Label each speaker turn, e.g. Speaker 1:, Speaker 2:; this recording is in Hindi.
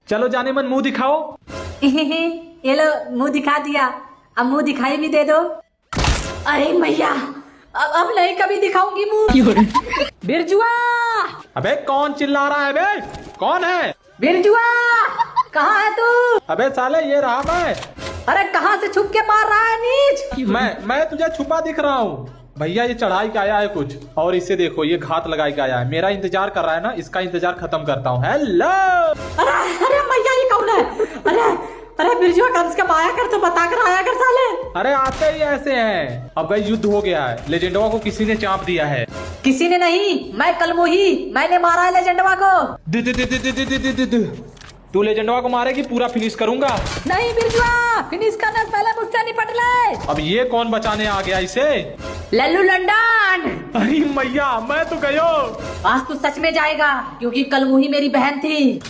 Speaker 1: चलो जाने मन मुंह दिखाओ।
Speaker 2: ये लो मुंह दिखा दिया, अब मुंह दिखाई भी दे दो। अरे मैया, अब नहीं कभी दिखाऊंगी मुंह। बिरजुआ,
Speaker 1: अबे कौन चिल्ला रहा है बे? कौन है?
Speaker 2: बिरजुआ कहाँ है तू?
Speaker 1: अबे साले ये रहा मैं।
Speaker 2: अरे कहाँ से छुप के मार रहा है नीच?
Speaker 1: मैं तुझे छुपा दिख रहा हूँ। भैया ये चढ़ाई के आया है कुछ, और इसे देखो ये घात लगाई के आया है। मेरा इंतजार कर रहा है ना, इसका इंतजार खत्म करता हूँ। हेलो।
Speaker 2: अरे मैया ये कौन है? अरे बिरजुआ कम से कम आया कर, तो बता कर आया कर साले।
Speaker 1: अरे आते ही ऐसे हैं। अब भाई युद्ध हो गया है, लेजेंडवा को किसी ने चाप दिया है।
Speaker 2: किसी ने नहीं, मैं कलमुही, मैंने मारा है लेजेंडवा को।
Speaker 1: तू लेजेंडवा को मारेगी, पूरा फिनिश करूंगा।
Speaker 2: नहीं बिरजुआ, फिनिश करने से पहले मुझसे निपट ले।
Speaker 1: अब ये कौन बचाने आ गया इसे?
Speaker 2: लल्लू लंडन।
Speaker 1: अरे मैया मैं तो गयो।
Speaker 2: आज तू सच में जाएगा, क्योंकि कलमुही मेरी बहन थी।